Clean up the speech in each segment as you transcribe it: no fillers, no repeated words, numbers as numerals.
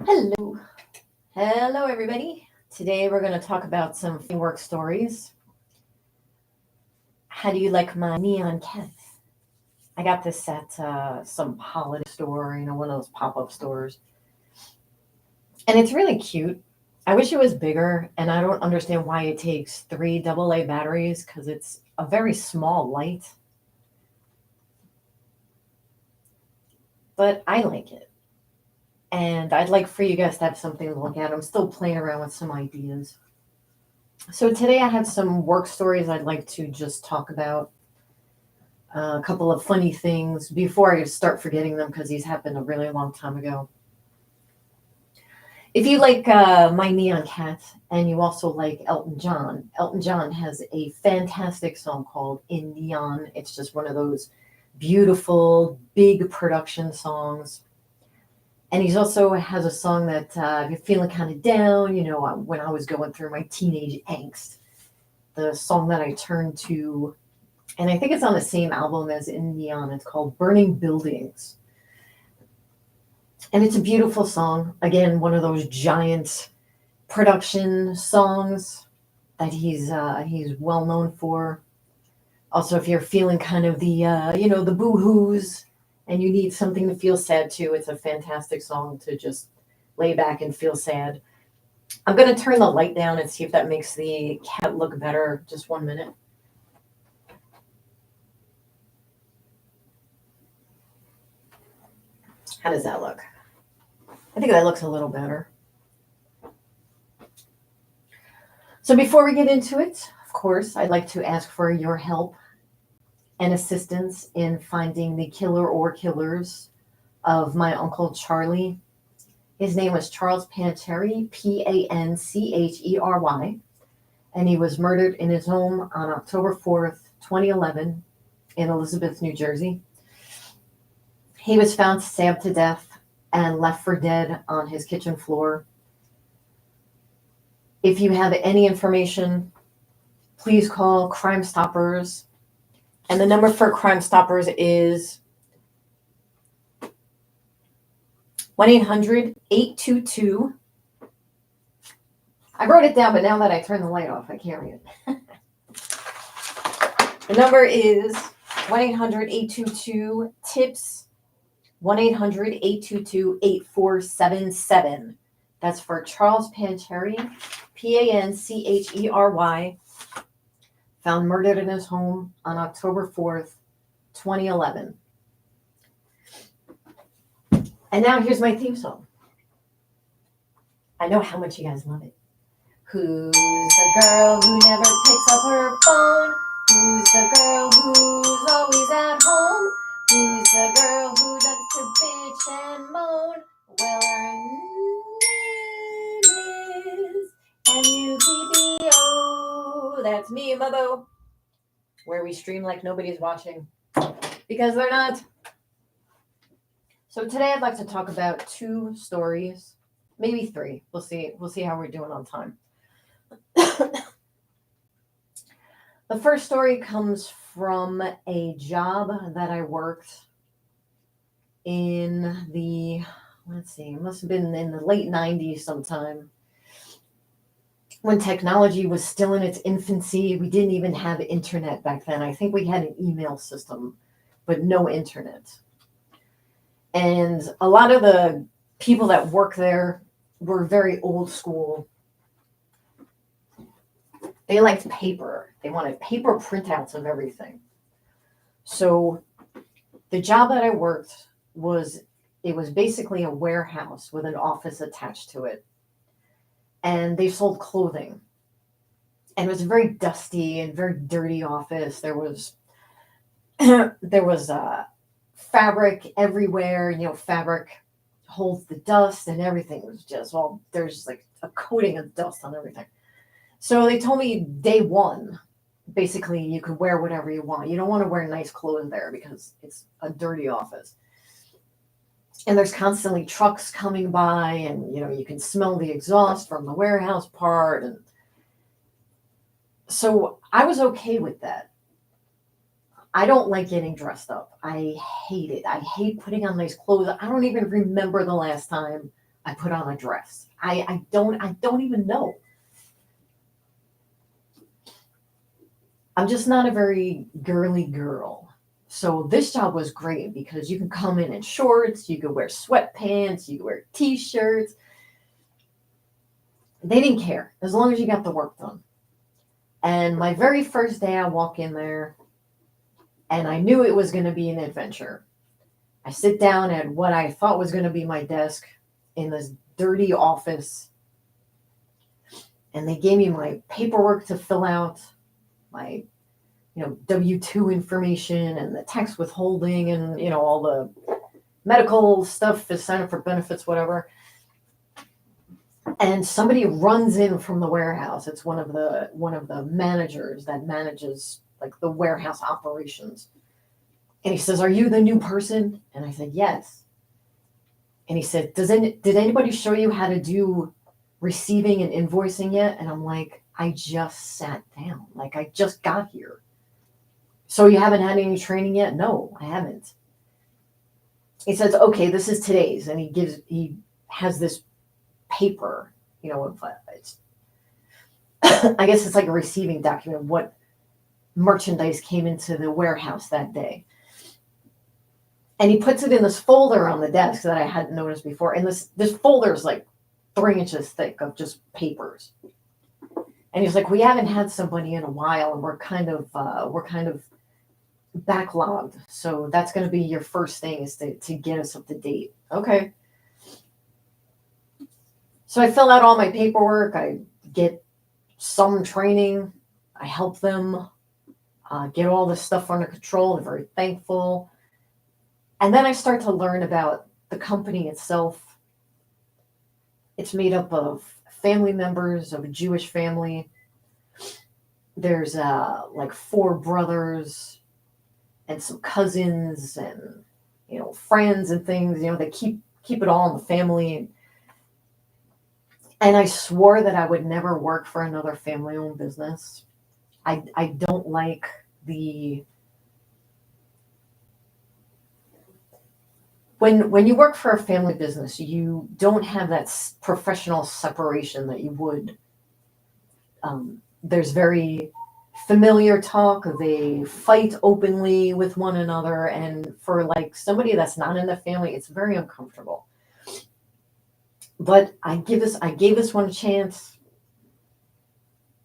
Hello. Hello, everybody. Today we're going to talk about some work stories. How do you like my neon cat? I got this at some holiday store, one of those pop up stores. And it's really cute. I wish it was bigger, and I don't understand why it takes three AA batteries because it's a very small light. But I like it. And I'd like for you guys to have something to look at. I'm still playing around with some ideas. So today I have some work stories I'd like to just talk about. A couple of funny things before I start forgetting them because these happened a really long time ago. If you like My Neon Cat and you also like Elton John has a fantastic song called In Neon. It's just one of those beautiful, big production songs. And he also has a song that if you're feeling kind of down, when I was going through my teenage angst, the song that I turned to, and I think it's on the same album as In Neon. It's called Burning Buildings. And it's a beautiful song. Again, one of those giant production songs that he's well known for. Also, if you're feeling kind of the boo-hoos and you need something to feel sad to, it's a fantastic song to just lay back and feel sad. I'm going to turn the light down and see if that makes the cat look better. Just 1 minute. How does that look? I think that looks a little better. So before we get into it, of course, I'd like to ask for your help and assistance in finding the killer or killers of my Uncle Charlie. His name was Charles Panchery, Panchery, and he was murdered in his home on October 4th, 2011 in Elizabeth, New Jersey. He was found stabbed to death and left for dead on his kitchen floor. If you have any information, please call Crime Stoppers. And the number for Crime Stoppers is 1-800-822. I wrote it down, but now that I turned the light off, I can't read it. The number is 1-800-822-TIPS, 1-800-822-8477. That's for Charles Panchery, Panchery, found murdered in his home on October 4th, 2011. And now here's my theme song. I know how much you guys love it. Who's the girl who never picks up her phone? Who's the girl who's always at home? Who's the girl who likes to bitch and moan? Well, her name is MUBBO. That's me, Mubbo. Where we stream like nobody's watching. Because they're not. So today I'd like to talk about two stories. Maybe three. We'll see how we're doing on time. The first story comes from a job that I worked in it must have been in the late 90s sometime, when technology was still in its infancy. We didn't even have internet back then. I think we had an email system, but no internet. And a lot of the people that work there were very old school. They liked paper. They wanted paper printouts of everything. So the job that I worked was basically a warehouse with an office attached to it. And they sold clothing. And it was a very dusty and very dirty office. There was fabric everywhere. Fabric holds the dust, and everything was just, there's just like a coating of dust on everything. So they told me day one, basically, you could wear whatever you want. You don't want to wear nice clothes there because it's a dirty office. And there's constantly trucks coming by, and you can smell the exhaust from the warehouse part. And so I was okay with that. I don't like getting dressed up. I hate it. I hate putting on nice clothes. I don't even remember the last time I put on a dress. I don't even know. I'm just not a very girly girl. So this job was great because you can come in shorts, you could wear sweatpants, you could wear t-shirts. They didn't care as long as you got the work done. And my very first day, I walk in there and I knew it was going to be an adventure. I sit down at what I thought was going to be my desk in this dirty office, and they gave me my paperwork to fill out, my W-2 information and the tax withholding and all the medical stuff to sign up for benefits, whatever. And somebody runs in from the warehouse. It's one of the managers that manages like the warehouse operations. And he says, "Are you the new person?" And I said, "Yes." And he said, "Did anybody show you how to do receiving and invoicing yet?" And I'm like, "I just sat down. Like, I just got here." "So you haven't had any training yet?" "No, I haven't." He says, "Okay, this is today's." And he has this paper, it's I guess it's like a receiving document, what merchandise came into the warehouse that day. And he puts it in this folder on the desk that I hadn't noticed before. And this folder is like 3 inches thick of just papers. And he's like, "We haven't had somebody in a while, and we're kind of backlogged. So that's going to be your first thing, is to get us up to date." Okay. So I fill out all my paperwork. I get some training. I help them get all this stuff under control. They're very thankful. And then I start to learn about the company itself. It's made up of family members of a Jewish family. There's like 4 brothers and some cousins and friends and things. They keep it all in the family. And I swore that I would never work for another family-owned business. I don't like when you work for a family business, you don't have that professional separation that you would. There's very familiar talk. They fight openly with one another, and for like somebody that's not in the family, it's very uncomfortable. But I gave this one a chance.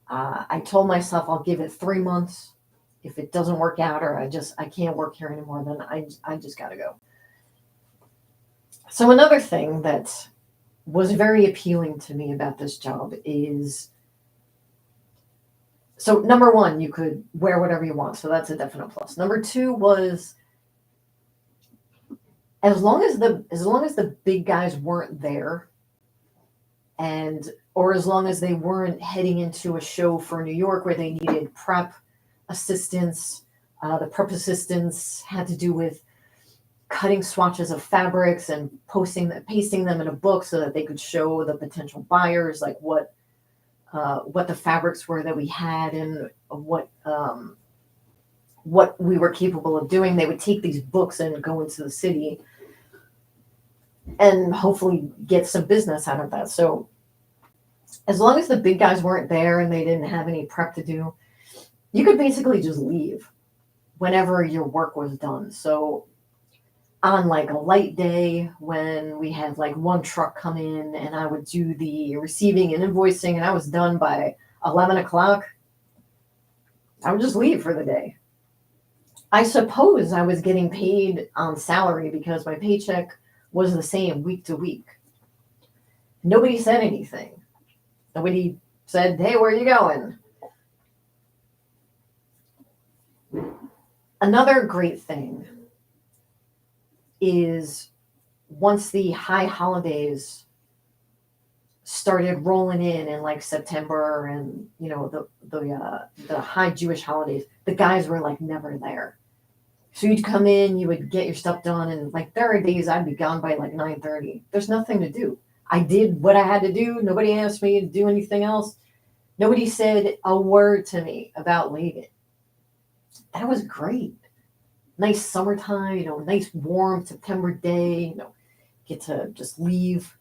I told myself I'll give it 3 months. If it doesn't work out, or I can't work here anymore, then I just got to go. So another thing that was very appealing to me about this job is, so number one, you could wear whatever you want. So that's a definite plus. Number two was, as long as the big guys weren't there, or as long as they weren't heading into a show for New York where they needed prep assistance. The prep assistance had to do with cutting swatches of fabrics and pasting them in a book so that they could show the potential buyers like what the fabrics were that we had and what we were capable of doing. They would take these books and go into the city and hopefully get some business out of that. So as long as the big guys weren't there and they didn't have any prep to do, you could basically just leave whenever your work was done. So on like a light day when we had like one truck come in and I would do the receiving and invoicing and I was done by 11 o'clock, I would just leave for the day. I suppose I was getting paid on salary because my paycheck was the same week to week. Nobody said anything. Nobody said, "Hey, where are you going?" Another great thing is once the high holidays started rolling in like September and the high Jewish holidays, the guys were like never there. So you'd come in, you would get your stuff done, and like there are days I'd be gone by like 9:30. There's nothing to do. I did what I had to do. Nobody asked me to do anything else. Nobody said a word to me about leaving. That was great. Nice summertime, nice warm September day, get to just leave.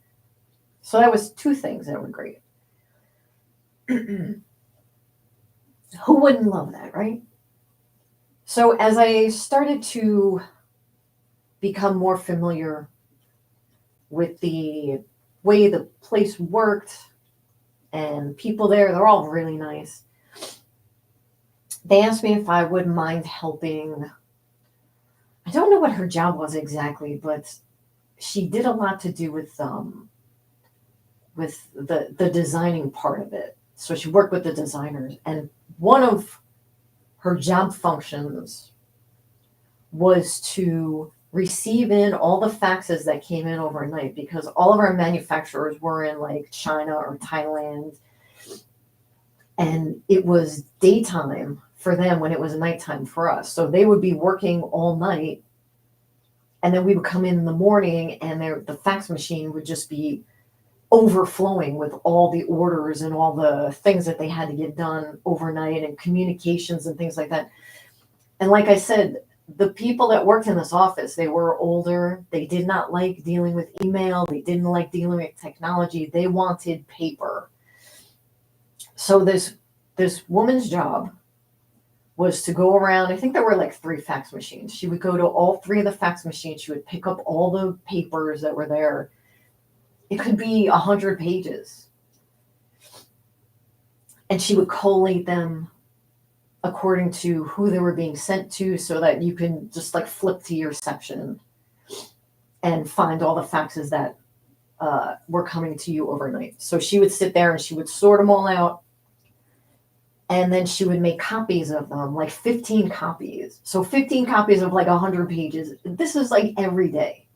So that was two things that were great. Who wouldn't love that, right? So as I started to become more familiar with the way the place worked and people there, they're all really nice. They asked me if I would mind helping. I don't know what her job was exactly, but she did a lot to do with the designing part of it. So she worked with the designers, and one of her job functions was to receive in all the faxes that came in overnight, because all of our manufacturers were in like China or Thailand, and it was daytime for them when it was nighttime for us. So they would be working all night, and then we would come in the morning, and the fax machine would just be overflowing with all the orders and all the things that they had to get done overnight, and communications and things like that. And like I said, the people that worked in this office, they were older. They did not like dealing with email. They didn't like dealing with technology. They wanted paper. So this woman's job was to go around. I think there were like 3 fax machines. She would go to all 3 of the fax machines. She would pick up all the papers that were there. It could be 100 pages. And she would collate them according to who they were being sent to, so that you can just like flip to your section and find all the faxes that were coming to you overnight. So she would sit there and she would sort them all out, and then she would make copies of them, like 15 copies. So 15 copies of like 100 pages. This is like every day.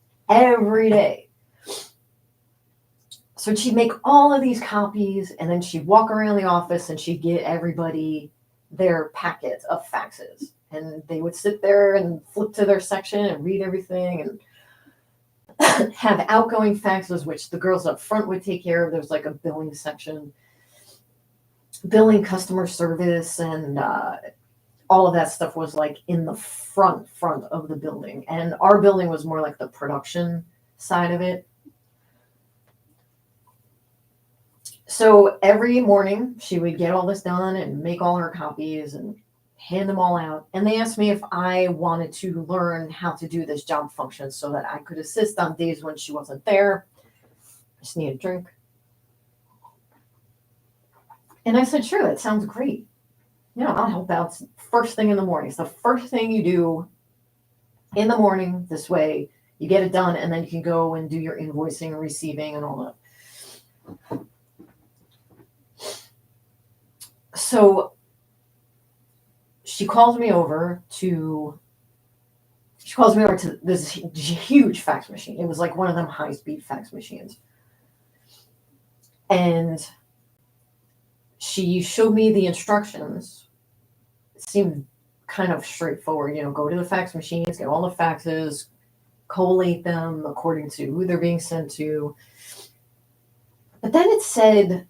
So she'd make all of these copies, and then she'd walk around the office and she'd get everybody their packets of faxes. And they would sit there and flip to their section and read everything, and have outgoing faxes, which the girls up front would take care of. There's like a billing section, billing, customer service, and all of that stuff was like in the front of the building. And our building was more like the production side of it. So every morning she would get all this done and make all her copies and hand them all out. And they asked me if I wanted to learn how to do this job function so that I could assist on days when she wasn't there. I just need a drink. And I said, sure, that sounds great. I'll help out first thing in the morning. It's the first thing you do in the morning. This way you get it done, and then you can go and do your invoicing and receiving and all that. So she calls me over to this huge fax machine. It was like one of them high-speed fax machines. And she showed me the instructions. It seemed kind of straightforward. Go to the fax machines, get all the faxes, collate them according to who they're being sent to. But then it said,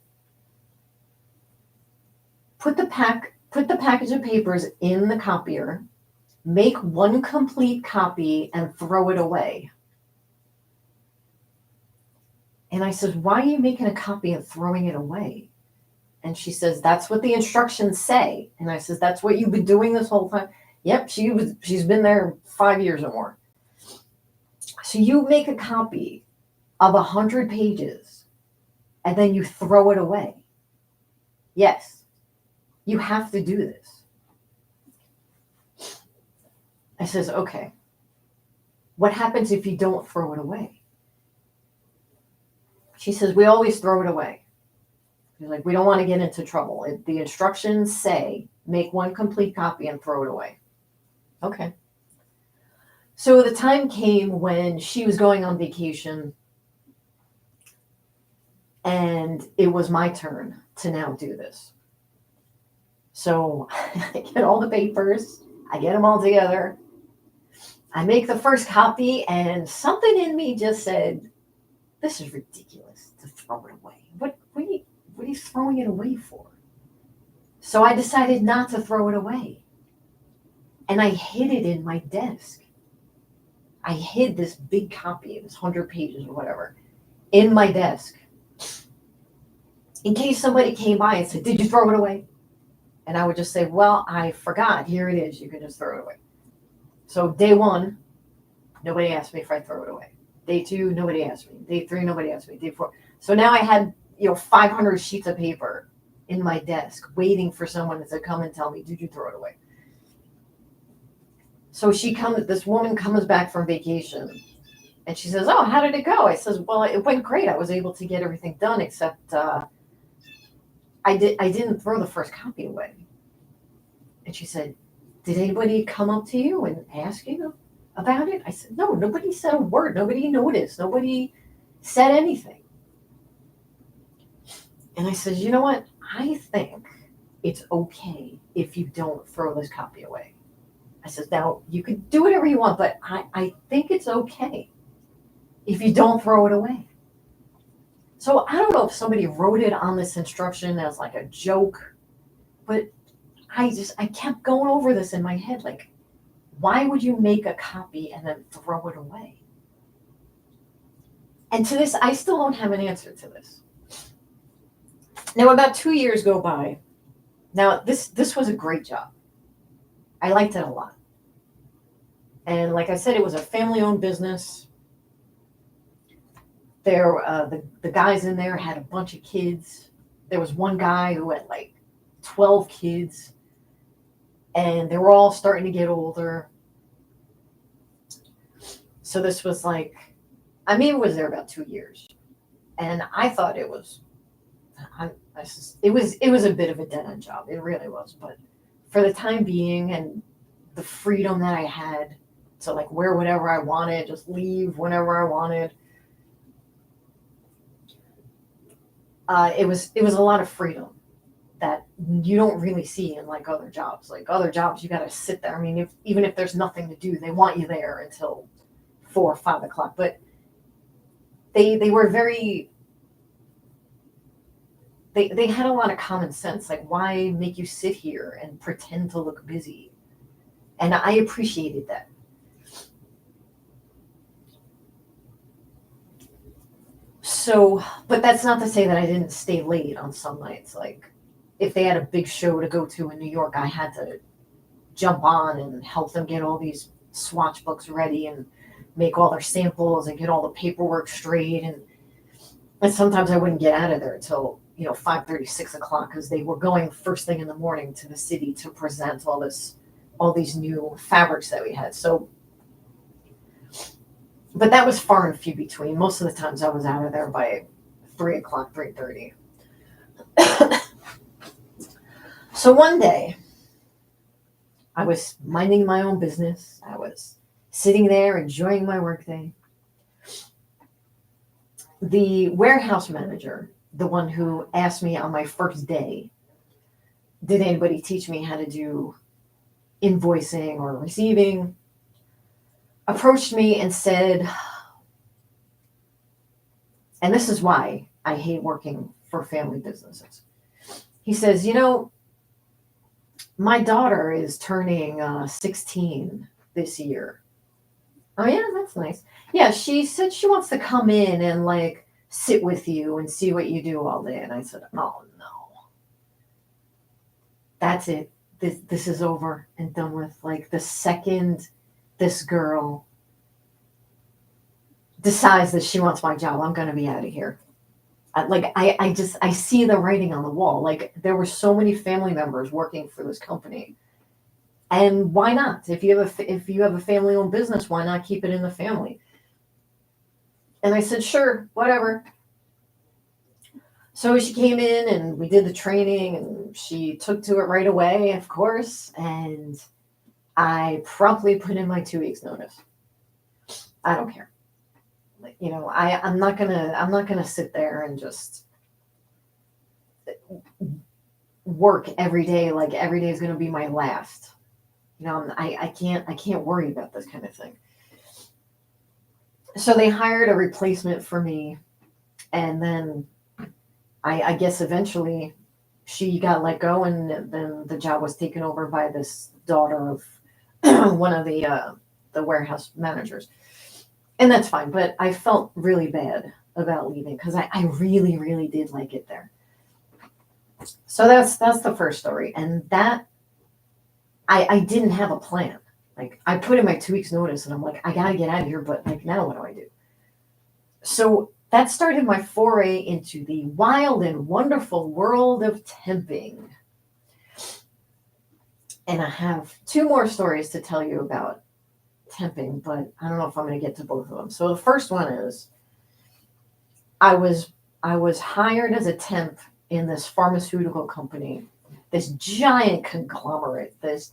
put the package of papers in the copier, make one complete copy, and throw it away. And I said, why are you making a copy and throwing it away? And she says, that's what the instructions say. And I says, that's what you've been doing this whole time? Yep, she's been there 5 years or more. So you make a copy of 100 pages and then you throw it away. Yes. You have to do this. I says, okay. What happens if you don't throw it away? She says, we always throw it away. She's like, we don't want to get into trouble. The instructions say, make one complete copy and throw it away. Okay. So the time came when she was going on vacation, and it was my turn to now do this. So I get all the papers, I get them all together, I make the first copy, and something in me just said, this is ridiculous to throw it away. What are you throwing it away for? So I decided not to throw it away. And I hid it in my desk. I hid this big copy, this 100 pages or whatever, in my desk in case somebody came by and said, "Did you throw it away?" And I would just say, "Well, I forgot. Here it is. You can just throw it away." So day one, nobody asked me if I throw it away. Day two, nobody asked me. Day three, nobody asked me. Day four. So now I had, 500 sheets of paper in my desk waiting for someone to come and tell me, "Did you throw it away?" So this woman comes back from vacation and she says, "Oh, how did it go?" I says, "Well, it went great. I was able to get everything done except I didn't throw the first copy away." And she said, "Did anybody come up to you and ask you about it?" I said, "No, nobody said a word. Nobody noticed. Nobody said anything." And I said, "You know what? I think it's okay if you don't throw this copy away." I said, "Now, you can do whatever you want, but I think it's okay if you don't throw it away." So I don't know if somebody wrote it on this instruction as like a joke, but I kept going over this in my head. Like, why would you make a copy and then throw it away? And to this, I still don't have an answer to this. Now, about 2 years go by. Now, this was a great job. I liked it a lot. And like I said, it was a family-owned business. The guys in there had a bunch of kids. There was one guy who had like 12 kids, and they were all starting to get older. So this was like, I maybe was there about 2 years, and I thought it was a bit of a dead end job. It really was, but for the time being and the freedom that I had to like wear whatever I wanted, just leave whenever I wanted. It was a lot of freedom that you don't really see in like other jobs. Like other jobs, you got to sit there. I mean, even if there's nothing to do, they want you there until 4 or 5 o'clock. But they were very they had a lot of common sense. Like, why make you sit here and pretend to look busy? And I appreciated that. So, but that's not to say that I didn't stay late on some nights. Like, if they had a big show to go to in New York, I had to jump on and help them get all these swatch books ready and make all their samples and get all the paperwork straight. And sometimes I wouldn't get out of there until 5:30, 6 o'clock, because they were going first thing in the morning to the city to present all these new fabrics that we had. So, but that was far and few between. Most of the times I was out of there by 3 o'clock, 3:30. So one day I was minding my own business. I was sitting there enjoying my workday. The warehouse manager, the one who asked me on my first day, "Did anybody teach me how to do invoicing or receiving?" approached me and said, and this is why I hate working for family businesses. He says, "My daughter is turning 16 this year." Oh, yeah, that's nice. Yeah, she said she wants to come in and like sit with you and see what you do all day. And I said, "Oh, no, that's it. This is over and done with. Like, the second this girl decides that she wants my job, I'm going to be out of here." I see the writing on the wall. Like, there were so many family members working for this company. And why not? If you have a family owned business, why not keep it in the family? And I said, "Sure, whatever." So she came in and we did the training and she took to it right away, of course. And I promptly put in my 2 weeks notice. I don't care. Like, I'm not gonna sit there and just work every day like every day is gonna be my last. I can't worry about this kind of thing. So they hired a replacement for me, and then I guess eventually she got let go, and then the job was taken over by this daughter of one of the warehouse managers, and that's fine. But I felt really bad about leaving because I really really did like it there. So that's the first story. And that I didn't have a plan. Like I put in my 2 weeks notice and I'm like, I gotta get out of here, but like now what do I do? So that started my foray into the wild and wonderful world of temping. And I have two more stories to tell you about temping, but I don't know if I'm going to get to both of them. So the first one is I was I was hired as a temp in this pharmaceutical company, this giant conglomerate, this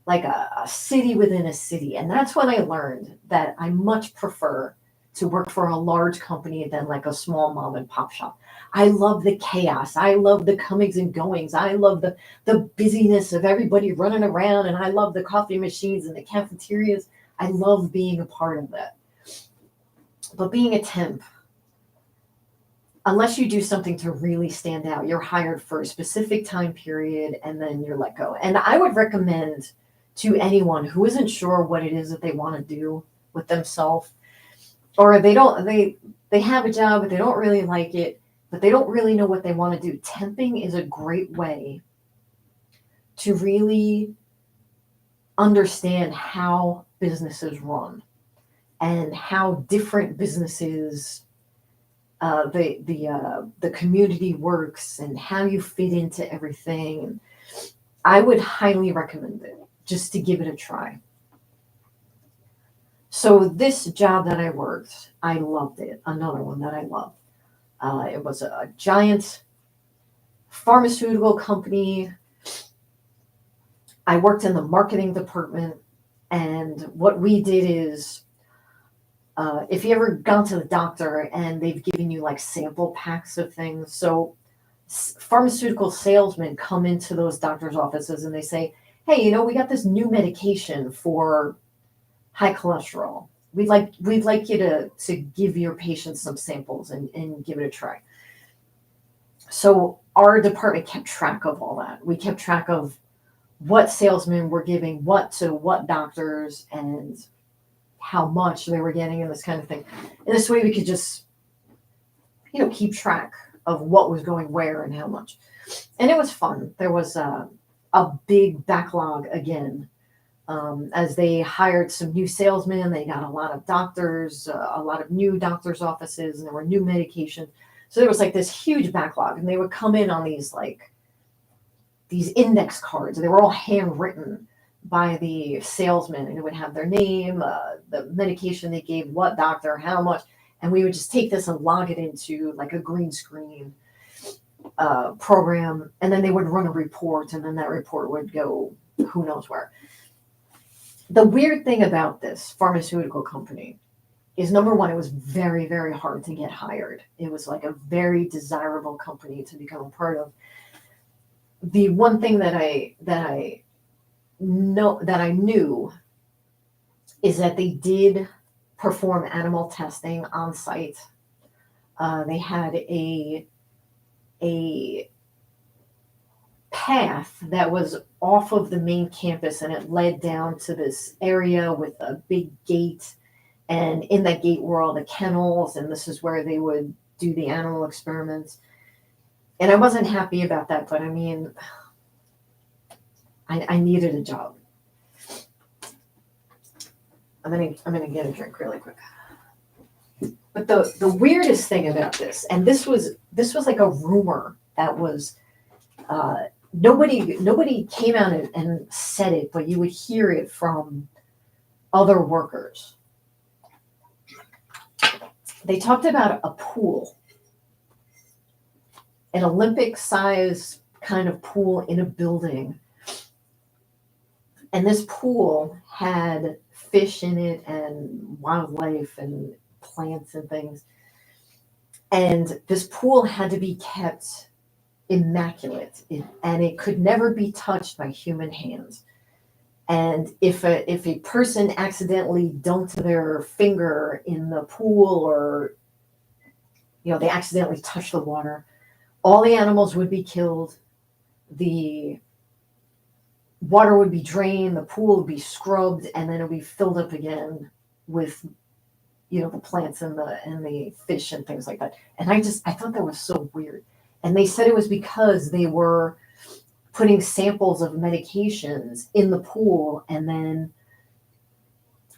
like a city within a city. And that's when I learned that I much prefer to work for a large company than like a small mom and pop shop. I love the chaos. I love the comings and goings. I love the busyness of everybody running around. And I love the coffee machines and the cafeterias. I love being a part of that. But being a temp, unless you do something to really stand out, you're hired for a specific time period and then you're let go. And I would recommend to anyone who isn't sure what it is that they want to do with themselves, or they have a job but they don't really like it, but they don't really know what they want to do. Temping is a great way to really understand how businesses run and how different businesses the community works and how you fit into everything. I would highly recommend it just to give it a try. So this job that I worked, I loved it. Another one that I loved. It was a giant pharmaceutical company. I worked in the marketing department, and what we did is if you ever gone to the doctor and they've given you like sample packs of things, so pharmaceutical salesmen come into those doctors' offices and they say, "Hey, we got this new medication for high cholesterol. We'd like you to give your patients some samples and give it a try." So our department kept track of all that. We kept track of what salesmen were giving what to what doctors and how much they were getting and this kind of thing. And this way we could just, keep track of what was going where and how much. And it was fun. There was a big backlog again. As they hired some new salesmen, they got a lot of doctors, a lot of new doctors' offices, and there were new medication. So there was like this huge backlog, and they would come in on these index cards. They were all handwritten by the salesman, and it would have their name, the medication they gave, what doctor, how much, and we would just take this and log it into like a green screen program, and then they would run a report, and then that report would go who knows where. The weird thing about this pharmaceutical company is number one, it was very, very hard to get hired. It was like a very desirable company to become a part of. The one thing that I knew is that they did perform animal testing on site. They had a path that was off of the main campus and it led down to this area with a big gate, and in that gate were all the kennels, and this is where they would do the animal experiments. And I wasn't happy about that, but I mean, I needed a job. I'm gonna get a drink really quick. But the weirdest thing about this, and this was like a rumor that was nobody came out and said it, but you would hear it from other workers. They talked about a pool, an Olympic size kind of pool in a building. And this pool had fish in it and wildlife and plants and things. And this pool had to be kept immaculate, and it could never be touched by human hands. And if a person accidentally dumped their finger in the pool, or they accidentally touched the water, all the animals would be killed. The water would be drained, the pool would be scrubbed, and then it would be filled up again with the plants and the fish and things like that. And I thought that was so weird. And they said it was because they were putting samples of medications in the pool and then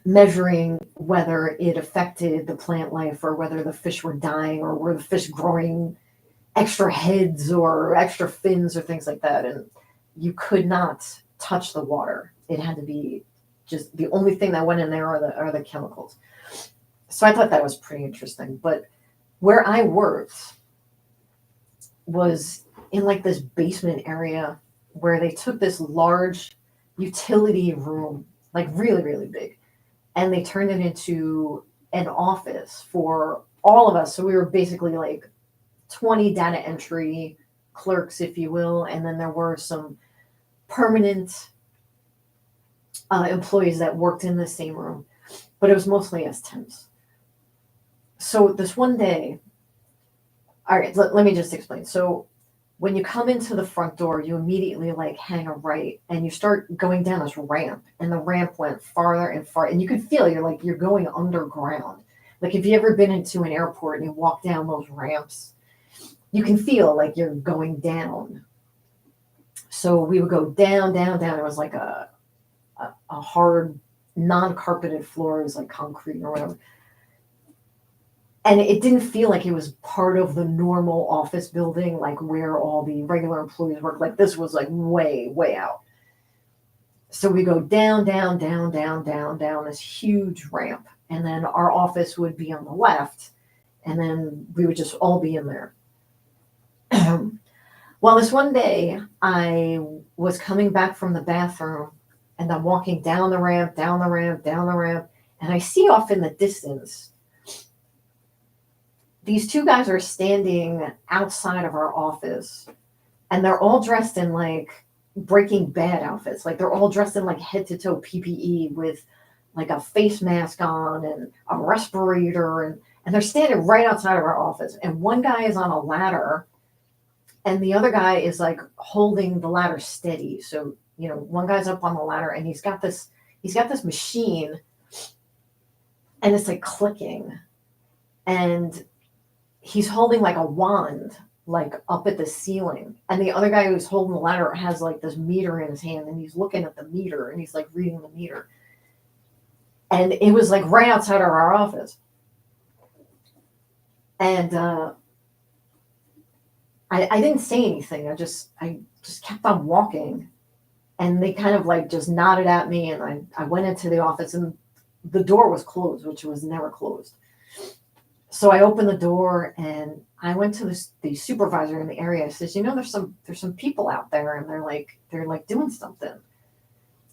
measuring whether it affected the plant life or whether the fish were dying or were the fish growing extra heads or extra fins or things like that. And you could not touch the water. It had to be just the only thing that went in there are the chemicals. So I thought that was pretty interesting. But where I worked was in like this basement area where they took this large utility room, like really, really big, and they turned it into an office for all of us. So we were basically like 20 data entry clerks, if you will, and then there were some permanent employees that worked in the same room, but it was mostly as temps. So this one day, all right, let me just explain. So when you come into the front door, you immediately like hang a right and you start going down this ramp, and the ramp went farther and farther, and you could feel you're going underground. Like if you ever been into an airport and you walk down those ramps, you can feel like you're going down. So we would go down, down, down. It was like a hard, non-carpeted floor. It was like concrete or whatever. And it didn't feel like it was part of the normal office building, like where all the regular employees work. Like this was like way, way out. So we go down, down, down, down, down, down this huge ramp. And then our office would be on the left. And then we would just all be in there. Well, this one day I was coming back from the bathroom and I'm walking down the ramp, down the ramp, down the ramp. And I see off in the distance, these two guys are standing outside of our office and they're all dressed in like Breaking Bad outfits. Like they're all dressed in like head to toe PPE with like a face mask on and a respirator. And they're standing right outside of our office. And one guy is on a ladder and the other guy is like holding the ladder steady. So, one guy's up on the ladder and he's got this machine and it's like clicking. And he's holding like a wand, like up at the ceiling. And the other guy who's holding the ladder has like this meter in his hand and he's looking at the meter and he's like reading the meter. And it was like right outside of our office. And I didn't say anything. I just kept on walking. And they kind of like just nodded at me. And I went into the office and the door was closed, which was never closed. So I opened the door and I went to the supervisor in the area. I says, there's some people out there and they're like doing something.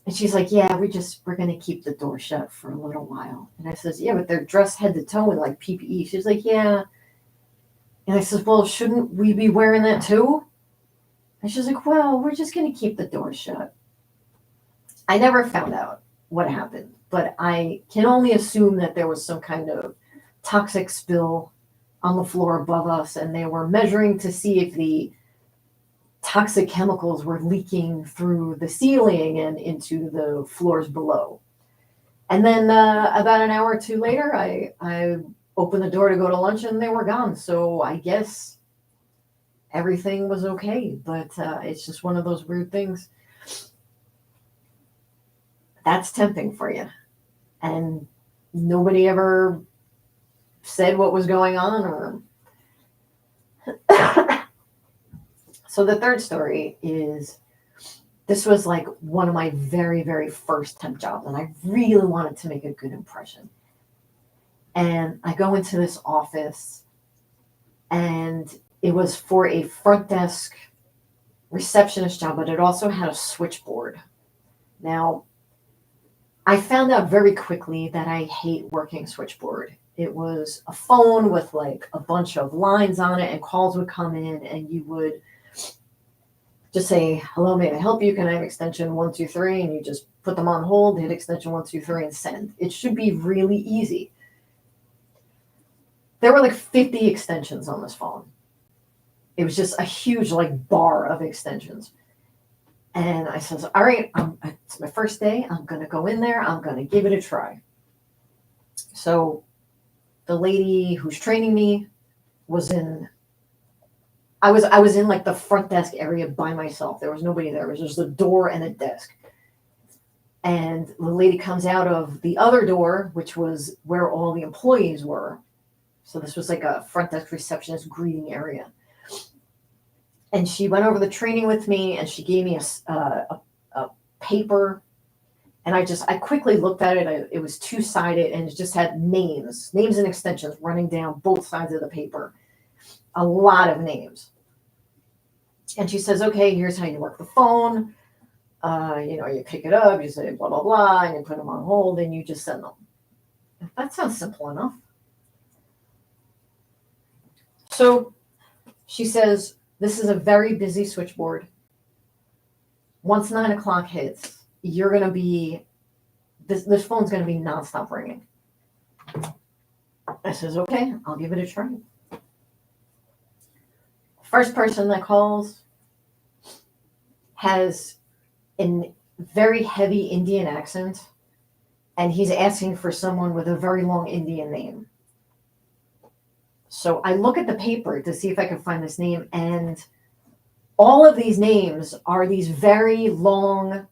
And she's like, yeah, we're going to keep the door shut for a little while. And I says, yeah, but they're dressed head to toe in like PPE. She's like, yeah. And I says, well, shouldn't we be wearing that too? And she's like, well, we're just going to keep the door shut. I never found out what happened, but I can only assume that there was some kind of toxic spill on the floor above us, and they were measuring to see if the toxic chemicals were leaking through the ceiling and into the floors below. And then about an hour or two later, I opened the door to go to lunch and they were gone. So I guess everything was okay, but it's just one of those weird things. That's tempting for you. And nobody ever said what was going on or So the third story is, this was like one of my very, very first temp jobs and I really wanted to make a good impression. And I go into this office and it was for a front desk receptionist job, but it also had a switchboard. Now, I found out very quickly that I hate working switchboard. It was a phone with like a bunch of lines on it and calls would come in and you would just say, hello, may I help you? Can I have extension 123? And you just put them on hold, hit extension 123 and send. It should be really easy. There were like 50 extensions on this phone. It was just a huge like bar of extensions. And I says, all right, it's my first day. I'm going to go in there. I'm going to give it a try. So the lady who's training me was in I was in like the front desk area by myself. There was nobody there. It was just a door and a desk. And the lady comes out of the other door, which was where all the employees were. So this was like a front desk receptionist greeting area. And she went over the training with me, and she gave me a paper. And I quickly looked at it. It was two-sided, and it just had names and extensions running down both sides of the paper. A lot of names. And she says, okay, here's how you work the phone. You pick it up, you say blah, blah, blah, and you put them on hold, and you just send them. That sounds simple enough. So she says, this is a very busy switchboard. Once 9 o'clock hits, you're going to be, this phone's going to be nonstop ringing. I says, okay, I'll give it a try. First person that calls has a very heavy Indian accent, and he's asking for someone with a very long Indian name. So I look at the paper to see if I can find this name, and all of these names are these very long,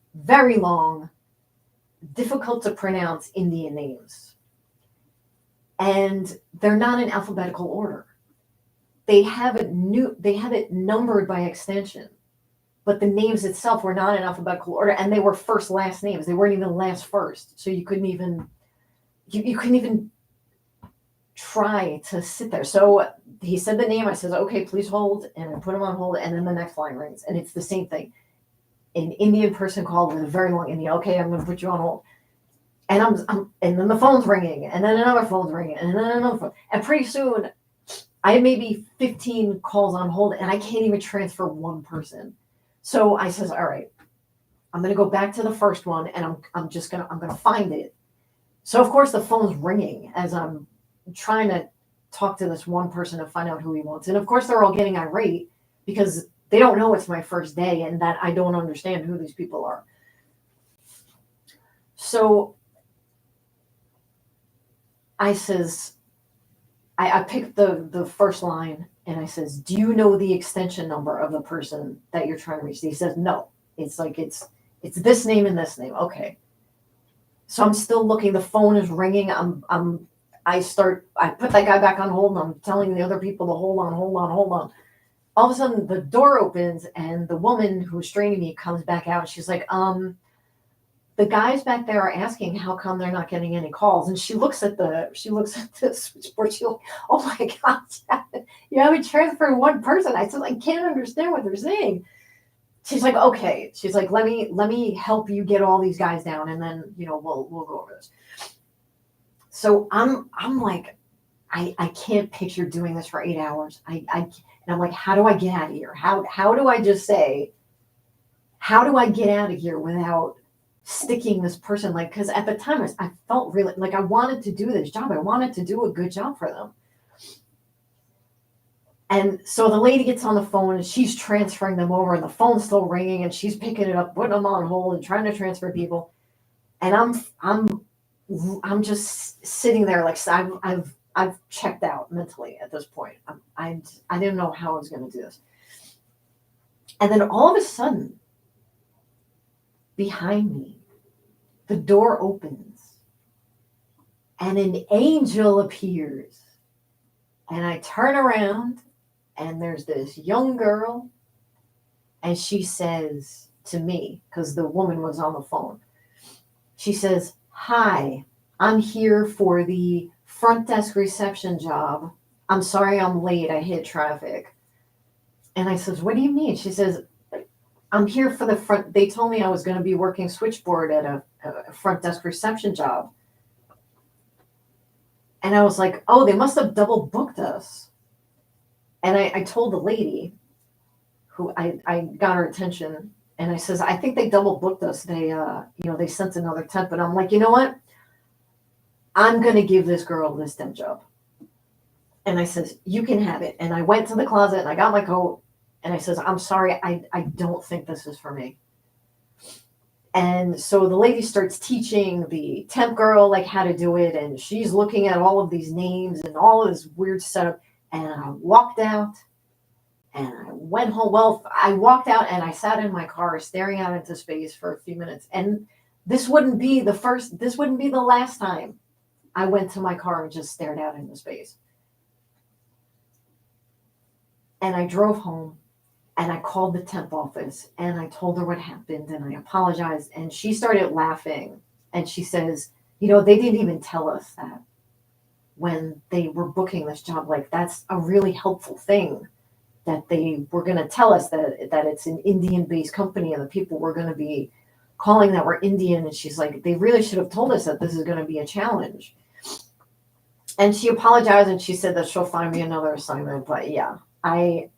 difficult to pronounce Indian names. And they're not in alphabetical order. They have it numbered by extension, but the names itself were not in alphabetical order, and they were first last names. They weren't even last first. So you couldn't even try to sit there. So he said the name. I said, okay, please hold. And I put him on hold. And then the next line rings. And it's the same thing. An Indian person called with a very long Indian. Okay, I'm going to put you on hold. And and then the phone's ringing. And then another phone's ringing. And then another phone. And pretty soon, I had maybe 15 calls on hold. And I can't even transfer one person. So I says, all right, I'm going to go back to the first one. And I'm going to find it. So, of course, the phone's ringing as I'm trying to talk to this one person to find out who he wants. And of course, they're all getting irate because they don't know it's my first day and that I don't understand who these people are. So I says, I picked the first line and I says, do you know the extension number of the person that you're trying to reach? He says, no. It's like, it's this name and this name. Okay. So I'm still looking. The phone is ringing. I put that guy back on hold, and I'm telling the other people to hold on. All of a sudden, the door opens, and the woman who's training me comes back out. she's like, the guys back there are asking how come they're not getting any calls. And she looks at the switchboard. She's like, oh my God, you haven't transferred one person. I said, I can't understand what they're saying. She's like, okay. She's like, let me help you get all these guys down, and then we'll go over this. So I'm like, I can't picture doing this for 8 hours. And I'm like, how do I get out of here? How do I just say, how do I get out of here without sticking this person? Like, because at the time I felt really like I wanted to do this job. I wanted to do a good job for them. And so the lady gets on the phone and she's transferring them over, and the phone's still ringing, and she's picking it up, putting them on hold and trying to transfer people. And I'm just sitting there like I've checked out mentally at this point. I didn't know how I was going to do this. And then all of a sudden, behind me, the door opens and an angel appears. And I turn around and there's this young girl, and she says to me, because the woman was on the phone, she says, hi, I'm here for the front desk reception job. I'm sorry I'm late. I hit traffic. And I says, what do you mean? She says, I'm here for the front. They told me I was going to be working switchboard at a front desk reception job. And I was like, oh, they must have double booked us. And I told the lady who I got her attention, and I says, I think they double booked us. They sent another temp. But I'm like, you know what? I'm going to give this girl this temp job. And I says, you can have it. And I went to the closet and I got my coat, and I says, I'm sorry. I don't think this is for me. And so the lady starts teaching the temp girl like how to do it. And she's looking at all of these names and all of this weird setup. And I walked out And I went home. Well, I walked out and I sat in my car staring out into space for a few minutes. And this wouldn't be the last time I went to my car and just stared out into space. And I drove home and I called the temp office and I told her what happened and I apologized. And she started laughing and she says, they didn't even tell us that when they were booking this job. Like, that's a really helpful thing that they were going to tell us that it's an Indian-based company and the people were going to be calling that were Indian. And she's like, they really should have told us that this is going to be a challenge. And she apologized and she said that she'll find me another assignment. But yeah, I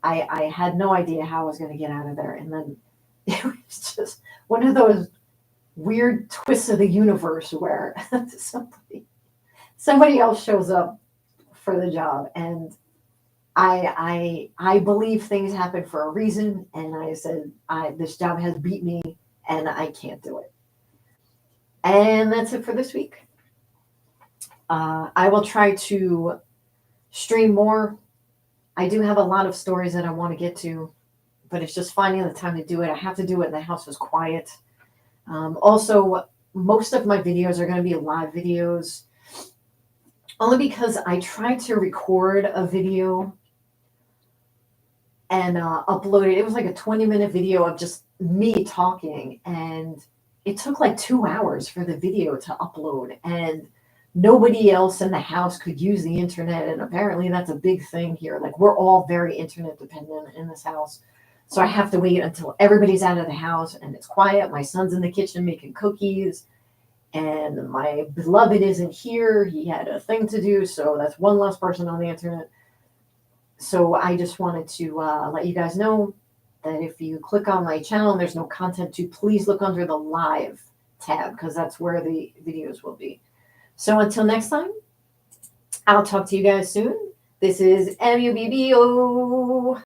had no idea how I was going to get out of there. And then it was just one of those weird twists of the universe where somebody else shows up for the job. And I believe things happen for a reason. And I said, this job has beat me and I can't do it. And that's it for this week. I will try to stream more. I do have a lot of stories that I want to get to, but it's just finding the time to do it. I have to do it and the house is quiet. Also, most of my videos are going to be live videos, only because I tried to record a video and upload it. It was like a 20-minute video of just me talking, and it took like 2 hours for the video to upload, and nobody else in the house could use the internet. And apparently that's a big thing here. Like, we're all very internet dependent in this house. So I have to wait until everybody's out of the house and it's quiet. My son's in the kitchen making cookies and my beloved isn't here. He had a thing to do. So that's one less person on the internet. So I just wanted to let you guys know that if you click on my channel and there's no content to, please look under the live tab, because that's where the videos will be. So until next time, I'll talk to you guys soon. This is MUBBO.